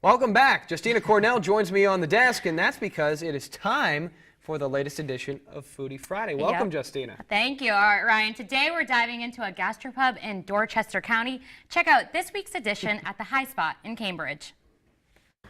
Welcome back. Justina Cornell joins me on the desk, and that's because it is time for the latest edition of Foodie Friday. Welcome, Justina. Thank you. All right, Ryan. Today we're diving into a gastropub in Dorchester County. Check out this week's edition at the High Spot in Cambridge.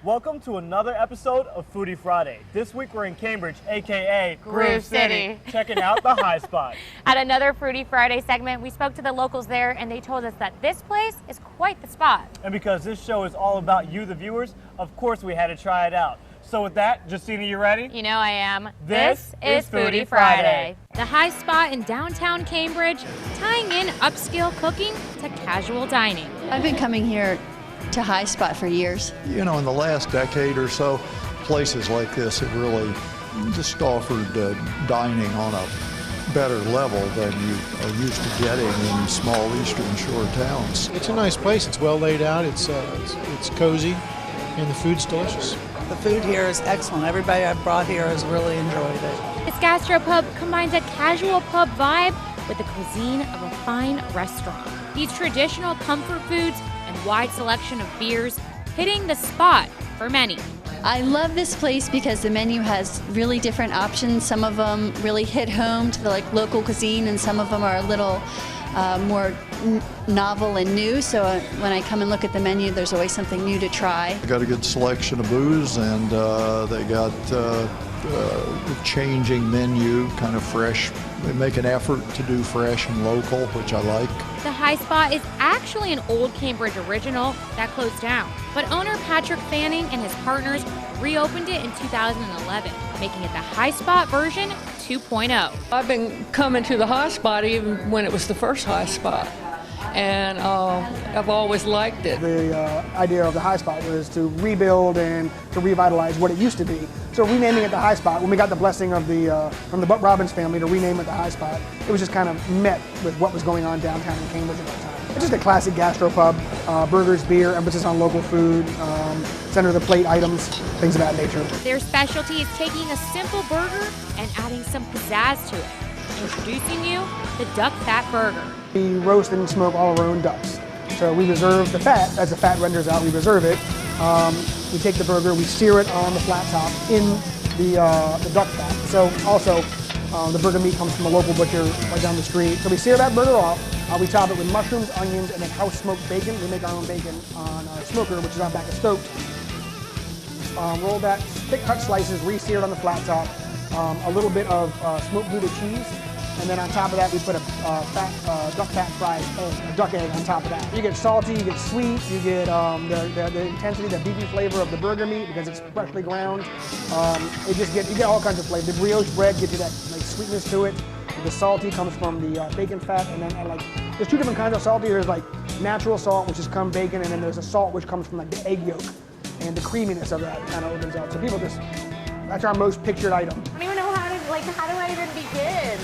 Welcome to another episode of Foodie Friday. This week we're in Cambridge, aka Groove City. Checking out the High Spot. At another Foodie Friday segment, we spoke to the locals there, and they told us that this place is quite the spot. And because this show is all about you, the viewers, of course we had to try it out. So with that, Justina, you ready? You know I am. This is Foodie Friday. The High Spot in downtown Cambridge, tying in upscale cooking to casual dining. I've been coming here to High Spot for years. You know, in the last decade or so, places like this have really just offered dining on a better level than you are used to getting in small Eastern Shore towns. It's a nice place. It's well laid out. It's cozy, and the food's delicious. The food here is excellent. Everybody I've brought here has really enjoyed it. This gastropub combines a casual pub vibe with the cuisine of a fine restaurant. These traditional comfort foods and wide selection of beers hitting the spot for many. I love this place because the menu has really different options. Some of them really hit home to the local cuisine, and some of them are a little more novel and new. So when I come and look at the menu, there's always something new to try. They got a good selection of booze, and they got a changing menu, kind of fresh. They make an effort to do fresh and local, which I like. The High Spot is actually an old Cambridge original that closed down, but owner Patrick Fanning and his partners reopened it in 2011, making it the High Spot version 2.0. I've been coming to the High Spot even when it was the first High Spot, and I've always liked it. The idea of the High Spot was to rebuild and to revitalize what it used to be. So renaming it the High Spot, when we got the blessing of from the Buck Robbins family to rename it the High Spot, it was just kind of met with what was going on downtown in Cambridge at that time. It's just a classic gastropub, burgers, beer, emphasis on local food, center of the plate items, things of that nature. Their specialty is taking a simple burger and adding some pizzazz to it. Introducing you the Duck Fat Burger. We roast and smoke all our own ducks. So we reserve the fat. As the fat renders out, we reserve it. We take the burger, we sear it on the flat top in the duck fat. So also, the burger meat comes from a local butcher right down the street. So we sear that burger off. We top it with mushrooms, onions, and then house-smoked bacon. We make our own bacon on our smoker, which is on back of stoked. Roll that, thick cut slices, re-seared on the flat top. A little bit of smoked Gouda cheese. And then on top of that, we put a duck fat fried egg, a duck egg on top of that. You get salty, you get sweet, you get the intensity, the beefy flavor of the burger meat because it's freshly ground. You get all kinds of flavor. The brioche bread gives you that sweetness to it. The salty comes from the bacon fat, and then there's two different kinds of salty. There's natural salt, which is from bacon, and then there's a salt which comes from the egg yolk, and the creaminess of that kind of opens out. So people that's our most pictured item. I don't even know how do I even begin?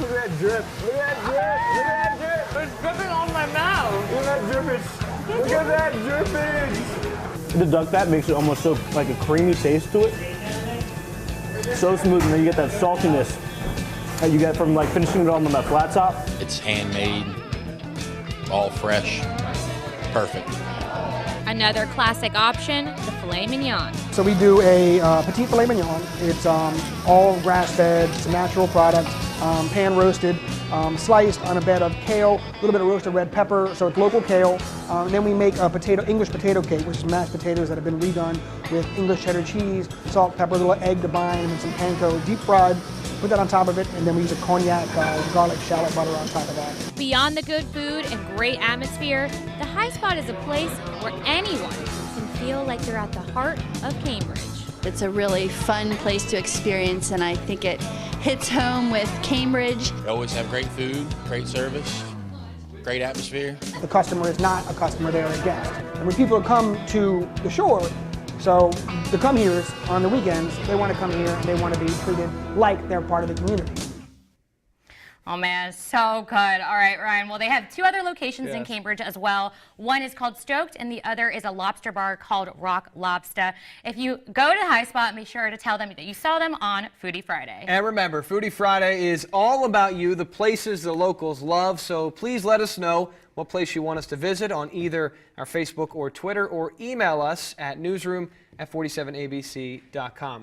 Look at that drip. Look at that drip. Look at that drip. It's dripping on my mouth. Look at that drippage. Look at that drippage. The duck fat makes it almost so like a creamy taste to it. So smooth, and then you get that saltiness that you get from finishing it on that flat top. It's handmade, all fresh, perfect. Another classic option, the filet mignon. So we do a petite filet mignon. It's all grass-fed, it's a natural product, pan roasted, sliced on a bed of kale, a little bit of roasted red pepper, so it's local kale. And then we make a English potato cake, which is mashed potatoes that have been redone with English cheddar cheese, salt, pepper, a little egg to bind, and some panko, deep fried. Put that on top of it, and then we use a cognac garlic shallot butter on top of that. Beyond the good food and great atmosphere, the High Spot is a place where anyone can feel like they're at the heart of Cambridge. It's a really fun place to experience, and I think it hits home with Cambridge. We always have great food, great service, great atmosphere. The customer is not a customer, they're a guest. And when people come to the shore, so the come here's on the weekends, they want to come here and they want to be treated like they're part of the community. Oh man, so good. All right, Ryan. Well, they have 2 other locations in Cambridge as well. One is called Stoked, and the other is a lobster bar called Rock Lobster. If you go to High Spot, make sure to tell them that you saw them on Foodie Friday. And remember, Foodie Friday is all about you, the places the locals love. So please let us know what place you want us to visit on either our Facebook or Twitter, or email us at newsroom@47abc.com.